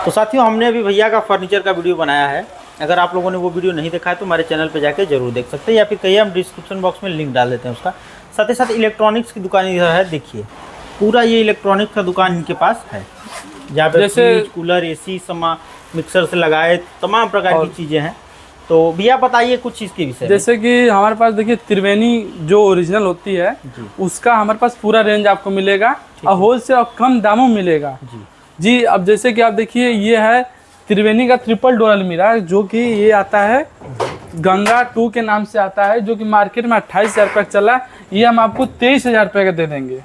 तो साथियों, हमने अभी भैया का फर्नीचर का वीडियो बनाया है। अगर आप लोगों ने वो वीडियो नहीं देखा है तो हमारे चैनल पे जाके जरूर देख सकते हैं, या फिर कहीं हम डिस्क्रिप्शन बॉक्स में लिंक डाल देते हैं उसका। साथ ही साथ इलेक्ट्रॉनिक्स की दुकान इधर है, देखिए पूरा ये इलेक्ट्रॉनिक्स का दुकान इनके पास है, जहाँ पे फ्रिज, कूलर, एसी, समा मिक्सर से लगाए तमाम प्रकार की चीज़ें हैं। तो भैया बताइए कुछ इसके विषय में। जैसे कि हमारे पास देखिए त्रिवेणी जो ओरिजिनल होती है उसका हमारे पास पूरा रेंज आपको मिलेगा और होलसेल और कम दामों में मिलेगा जी। अब जैसे कि आप देखिए ये है त्रिवेणी का ट्रिपल डोर अलमीरा, जो कि ये आता है गंगा 2 के नाम से आता है, जो कि मार्केट में 28,000 रुपये चला। ये हम आपको 23,000 रुपये का दे देंगे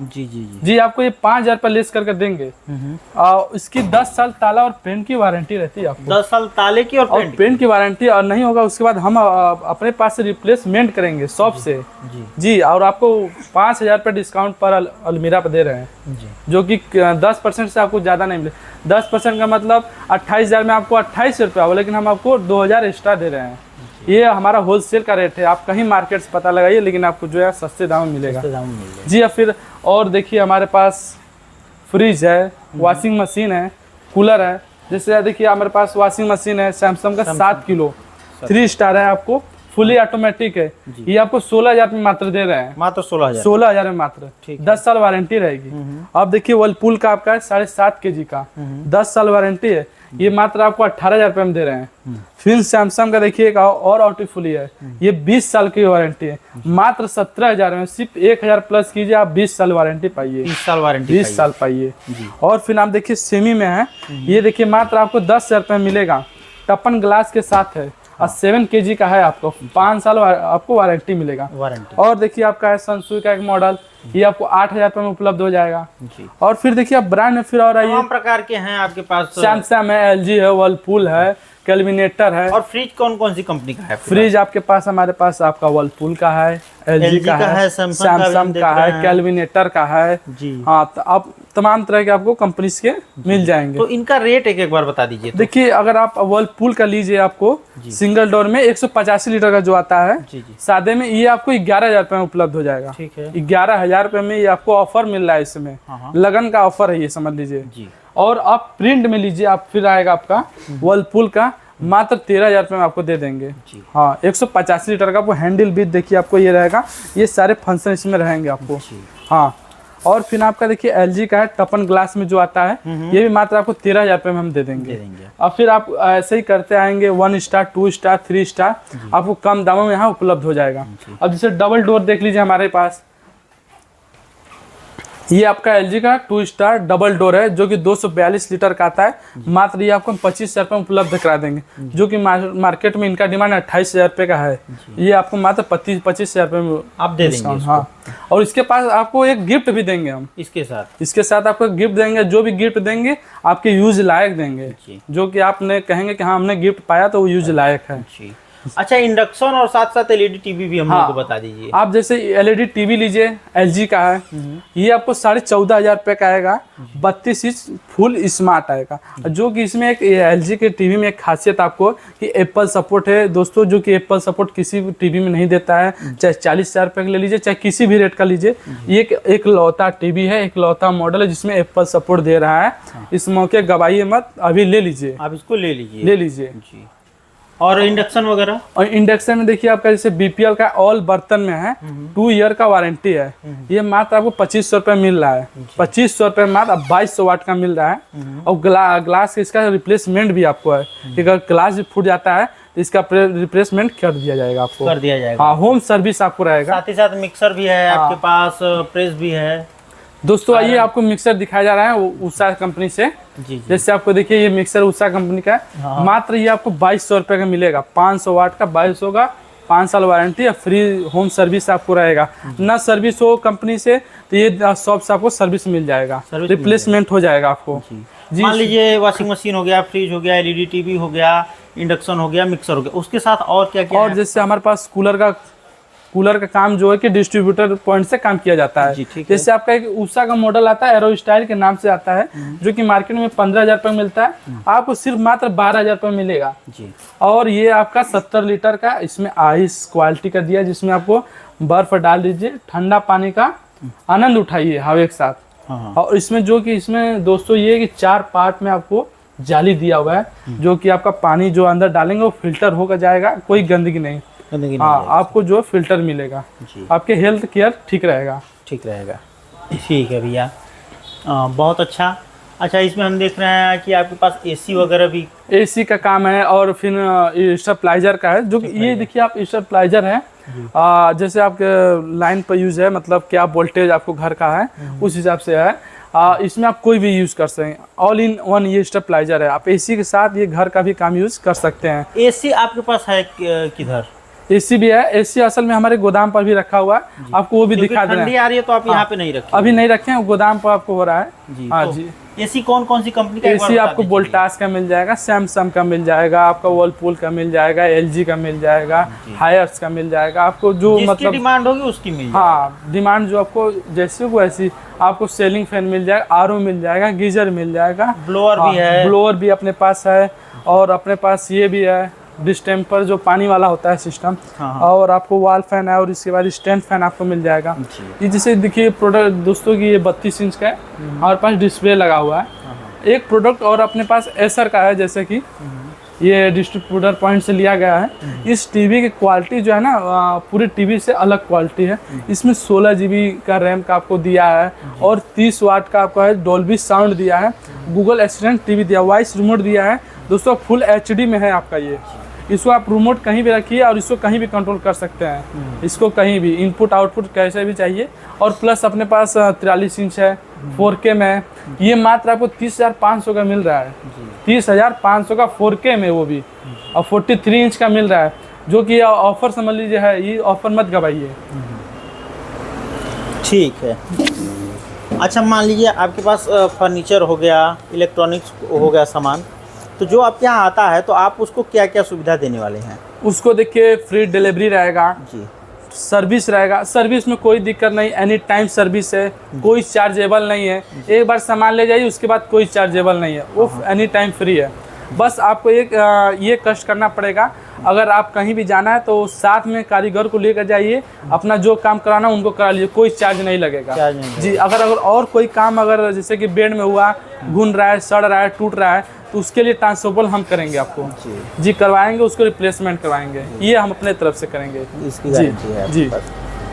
जी। आपको ये 5,000 रुपये लेस करके देंगे। और इसकी 10 साल ताला और पेंट की वारंटी रहती है आपको। 10 साल ताले की और पेंट की वारंटी, और नहीं होगा उसके बाद हम अपने पास से रिप्लेसमेंट करेंगे शॉप से जी। और आपको 5,000 रुपये डिस्काउंट पर अलमीरा पर दे रहे हैं जी, जो कि 10% से आपको ज़्यादा नहीं मिले। 10% का मतलब 28,000 में आपको 28 रुपये होगा, लेकिन हम आपको 2,000 एक्स्ट्रा दे रहे हैं। ये हमारा होलसेल का रेट है, आप कहीं मार्केट से पता लगाइए, लेकिन आपको जो है सस्ते दाम में मिलेगा जी। अब फिर और देखिए हमारे पास फ्रिज है, वॉशिंग मशीन है, कूलर है। जैसे देखिए हमारे पास वॉशिंग मशीन है सैमसंग का 7 किलो 3 स्टार है, आपको फुली ऑटोमेटिक है। ये आपको 16,000 में मात्र दे रहे हैं, मात्र 16,000 में मात्र। 10 साल वारंटी रहेगी। अब देखिए वर्लपूल का आपका है 7.5 kg का, 10 साल वारंटी है। ये मात्र आपको 18,000 रुपये में दे रहे हैं। फिर सैमसंग का देखिए एक और ऑटोफुली है, ये 20 साल की वारंटी है, मात्र 17,000 में। सिर्फ 1,000 प्लस कीजिए, आप 20 साल वारंटी पाइए, 20 साल वारंटी 20 साल पाइए। और फिर आप देखिए सेमी में है, ये देखिए मात्र आपको 10,000 रुपये मिलेगा, टपन ग्लास के साथ है और 7 kg का है। आपको 5 साल आपको वारंटी मिलेगा। और देखिए आपका है संसुई का एक मॉडल, ये आपको 8,000 रुपये में उपलब्ध हो जाएगा जी। और फिर देखिए आप ब्रांड में फिर और आइए, तमाम प्रकार के हैं आपके पास। सैमसंग है, LG है, वर्लपूल है, कैलविनेटर है। और फ्रिज कौन कौन सी कंपनी का है? फ्रिज आपके पास हमारे पास आपका वर्लपूल का है, LG का है, सैमसंग का है, कैलविनेटर का है जी। हाँ, तो आप तमाम तरह के आपको कंपनी के मिल जाएंगे। तो इनका रेट एक बार बता दीजिए। देखिए अगर आप वर्लपूल का लीजिए, आपको सिंगल डोर में 185 लीटर का जो आता है सादे में, ये आपको 11,000 रुपये में उपलब्ध हो जाएगा। 11,000 रुपये में ये आपको ऑफर मिल रहा है, इसमें लगन का ऑफर है ये, समझ लीजिए। और आप प्रिंट में लीजिए, आप फिर आएगा आपका वर्लपूल का, मात्र 13,000 रुपये में आपको दे देंगे। हाँ, 185 लीटर का आपको हैंडल भी देखिए आपको ये रहेगा, ये सारे फंक्शन इसमें रहेंगे आपको। हाँ, और फिर आपका देखिए LG का है टपन ग्लास में जो आता है, ये भी मात्र आपको 13,000 रुपये में हम दे देंगे। और फिर आप ऐसे ही करते आएंगे 1 स्टार 2 स्टार 3 स्टार आपको कम दामों में यहाँ उपलब्ध हो जाएगा। अब जैसे डबल डोर देख लीजिए हमारे पास, ये आपका LG का 2 स्टार डबल डोर है, जो कि 242 लीटर का आता है। मात्र ये आपको 25,000 रुपये में उपलब्ध करा देंगे, जो कि मार्केट में इनका डिमांड 28,000 रुपये का है। ये आपको मात्र 25,000 रुपये में आप दे देंगे। हाँ, और इसके पास आपको एक गिफ्ट भी देंगे हम, इसके साथ आपको गिफ्ट देंगे। जो भी गिफ्ट देंगे आपके यूज लायक देंगे, जो कि आपने कहेंगे कि हाँ हमने गिफ्ट पाया तो वो यूज लायक है। अच्छा, इंडक्शन और साथ साथ LED टीवी भी हम लोग को बता दीजिए। आप जैसे LED टीवी लीजिए, LG का है, ये आपको 14,500 रुपये का आएगा, 32 इंच फुल स्मार्ट आएगा। जो कि इसमें एक LG के टीवी में एक खासियत आपको कि एप्पल सपोर्ट है दोस्तों, जो कि एप्पल सपोर्ट किसी भी टीवी में नहीं देता है। चाहे 40,000 रुपये का ले लीजिए, चाहे किसी भी रेट का लीजिए, ये एक लौता टीवी है, एक लौता मॉडल है जिसमें एप्पल सपोर्ट दे रहा है। इस मौके गवाइए मत, अभी ले लीजिए, आप इसको ले लीजिए। और इंडक्शन वगैरह, और इंडक्शन में देखिए आपका जैसे BPL का ऑल बर्तन में है, 2 ईयर का वारंटी है। ये मात्र आपको 2,500 रुपये मिल रहा है, 2,500 रुपये मात्र। अब 2,200 वाट का मिल रहा है। और ग्लास इसका रिप्लेसमेंट भी आपको है, अगर ग्लास भी फूट जाता है तो इसका रिप्लेसमेंट कर दिया जाएगा आपको, हाँ, होम सर्विस आपको रहेगा। साथ ही साथ मिक्सर भी है आपके पास, प्रेस भी है। दोस्तों आइए आपको मिक्सर दिखाया जा रहा है उषा कंपनी से जी। जैसे आपको देखिए ये मिक्सर उषा कंपनी का है, मात्र ये आपको 2,200 रुपये का मिलेगा। 500 वाट का 2,200 का, 5 साल वारंटी, फ्री होम सर्विस आपको रहेगा। ना सर्विस हो कंपनी से तो ये शॉप से आपको सर्विस मिल जाएगा, रिप्लेसमेंट हो जाएगा आपको जी। मान लीजिए वॉशिंग मशीन हो गया, फ्रिज हो गया, LED टीवी हो गया, इंडक्शन हो गया, मिक्सर हो गया, उसके साथ और क्या क्या? और जैसे हमारे पास कूलर का काम जो है कि डिस्ट्रीब्यूटर पॉइंट से काम किया जाता है। जैसे आपका एक उषा का मॉडल आता है, एरो स्टाइल के नाम से आता है, जो कि मार्केट में 15,000 रुपये मिलता है, आपको सिर्फ मात्र 12,000 रुपये मिलेगा जी। और ये आपका 70 लीटर का, इसमें आइस क्वालिटी का दिया, जिसमें आपको बर्फ डाल दीजिए, ठंडा पानी का आनंद उठाइए हवा के साथ। और इसमें जो कि इसमें दोस्तों ये कि 4 पार्ट में आपको जाली दिया हुआ है जो कि आपका पानी जो अंदर डालेंगे वो फिल्टर होकर जाएगा, कोई गंदगी नहीं। हाँ, आपको जो फिल्टर मिलेगा, आपके हेल्थ केयर ठीक रहेगा। ठीक है भैया, बहुत अच्छा। अच्छा, इसमें हम देख रहे हैं कि आपके पास एसी वगैरह भी, एसी का काम है और फिर स्टेबलाइजर का है, जो कि ये देखिए आप स्टेबलाइजर है, जैसे आपके लाइन पर यूज है, मतलब क्या वोल्टेज आपको घर का है उस हिसाब से है। इसमें आप कोई भी यूज कर सकते हैं, ऑल इन वन ये स्टेबलाइजर है। आप एसी के साथ ये घर का भी काम यूज कर सकते हैं। एसी आपके पास है किधर? एसी भी है, एसी असल में हमारे गोदाम पर भी रखा हुआ है, आपको वो भी दिखा देना है। ठंडी आ रही है तो आप यहाँ पे नहीं रखे? अभी नहीं रखे हैं, गोदाम पर आपको हो रहा है जी। हाँ जी। एसी कौन सी कंपनी का? एसी आपको वोल्टास का मिल जाएगा, सैमसंग का मिल जाएगा, आपका वर्लपूल का मिल जाएगा, एलजी का मिल जाएगा, हायर्स का मिल जाएगा। आपको जो मतलब डिमांड होगी उसकी मिल जाएगी। हाँ, डिमांड जो आपको जैसे वैसी आपको सेलिंग फैन मिल जाएगा, आरओ मिल जाएगा, गीजर मिल जाएगा, ब्लोअर भी है, ब्लोअर भी अपने पास है, और अपने पास ये भी है डिस्टेम्पर जो पानी वाला होता है सिस्टम। और आपको वॉल फैन है, और इसके बाद स्टैंड फैन आपको मिल जाएगा। ये जैसे देखिए प्रोडक्ट दोस्तों की, ये 32 इंच का है, हमारे पास डिस्प्ले लगा हुआ है। एक प्रोडक्ट और अपने पास एसर का है, जैसे कि ये डिस्ट्रीब्यूटर पॉइंट से लिया गया है। इस टीवी की क्वालिटी जो है ना, पूरी टीवी से अलग क्वालिटी है। इसमें 16 GB का रैम का आपको दिया है, और 30 वाट का आपको है डोल्बी साउंड दिया है, गूगल असिस्टेंट टीवी दिया, वॉइस रिमोट दिया है। दोस्तों फुल HD में है आपका ये। इसको आप रिमोट कहीं भी रखिए और इसको कहीं भी कंट्रोल कर सकते हैं, इसको कहीं भी इनपुट आउटपुट कैसे भी चाहिए। और प्लस अपने पास 43 इंच है, 4K में है। ये मात्र आपको 30,500 का मिल रहा है, 30,500 का 4K में, वो भी। और 43 इंच का मिल रहा है, जो कि ऑफर समझ लीजिए है, ये ऑफर मत गवाइए। ठीक है। अच्छा, मान लीजिए आपके पास फर्नीचर हो गया, इलेक्ट्रॉनिक्स हो गया सामान, तो जो आपके यहाँ आता है तो आप उसको क्या क्या सुविधा देने वाले हैं? उसको देखिए फ्री डिलीवरी रहेगा जी, सर्विस रहेगा, सर्विस में कोई दिक्कत नहीं, एनी टाइम सर्विस है, कोई चार्जेबल नहीं है। एक बार सामान ले जाइए, उसके बाद कोई चार्जेबल नहीं है, वो एनी टाइम फ्री है। बस आपको एक ये कष्ट करना पड़ेगा, अगर आप कहीं भी जाना है तो साथ में कारीगर को लेकर जाइए, अपना जो काम कराना उनको करा लीजिए, कोई चार्ज नहीं लगेगा जी। अगर और कोई काम, अगर जैसे कि बेड में हुआ, घुन रहा है, सड़ रहा है, टूट रहा है, तो उसके लिए ट्रांसफर हम करेंगे आपको जी, करवाएंगे, उसको रिप्लेसमेंट करवाएंगे, ये हम अपने तरफ से करेंगे, इसकी गारंटी है जी।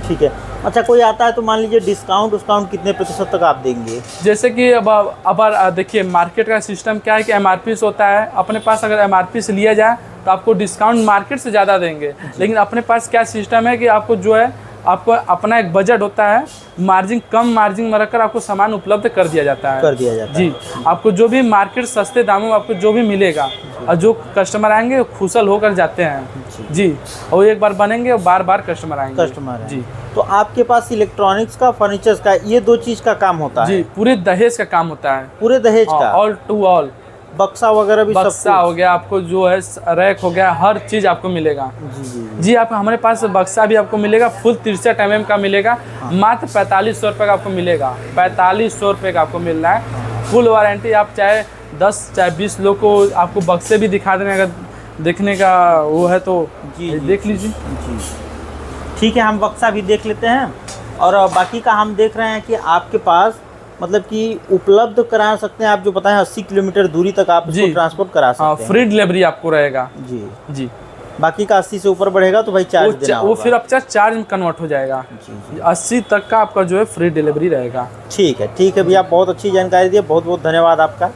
ठीक है। अच्छा, कोई आता है तो मान लीजिए डिस्काउंट कितने प्रतिशत तक आप देंगे? जैसे कि अब देखिए मार्केट का सिस्टम क्या है कि MRP से होता है, अपने पास अगर MRP से लिया जाए तो आपको डिस्काउंट मार्केट से ज़्यादा देंगे। लेकिन अपने पास क्या सिस्टम है कि आपको जो है, आपको अपना एक बजट होता है, मार्जिन कम मार्जिन में रखकर आपको सामान उपलब्ध कर दिया जाता है जी। आपको जो भी मार्केट सस्ते दामों में आपको जो भी मिलेगा, और जो कस्टमर आएंगे वो खुशल होकर जाते हैं जी, और एक बार बनेंगे और बार बार कस्टमर आएंगे जी। तो आपके पास इलेक्ट्रॉनिक्स का, फर्नीचर का, ये 2 चीज़ का काम होता है जी, पूरे दहेज का काम होता है, पूरे दहेज का, ऑल टू ऑल। बक्सा वगैरह भी, बक्सा हो गया, आपको जो है रैक हो गया, हर चीज़ आपको मिलेगा जी। आप हमारे पास बक्सा भी आपको मिलेगा, फुल 63 mm का मिलेगा, मात्र 4500 रुपये का आपको मिलेगा, 4500 रुपये का आपको मिल रहा है। फुल वारंटी, आप चाहे 10 चाहे 20 लोग को आपको बक्से भी दिखा देने, अगर देखने का वो है तो देख लीजिए जी। ठीक है, हम बक्सा भी देख लेते हैं, और बाकी का हम देख रहे हैं कि आपके पास मतलब कि उपलब्ध करा सकते हैं आप, जो बताएं 80 किलोमीटर दूरी तक आप इसको ट्रांसपोर्ट करा सकते हैं, फ्री डिलीवरी आपको रहेगा जी जी। बाकी का 80 से ऊपर बढ़ेगा तो भाई चार्ज देना होगा, वो फिर आपका चार्ज में कन्वर्ट हो जाएगा जी। 80 तक का आपका जो है फ्री डिलीवरी रहेगा। ठीक है भैया, बहुत अच्छी जानकारी दी, बहुत बहुत धन्यवाद आपका।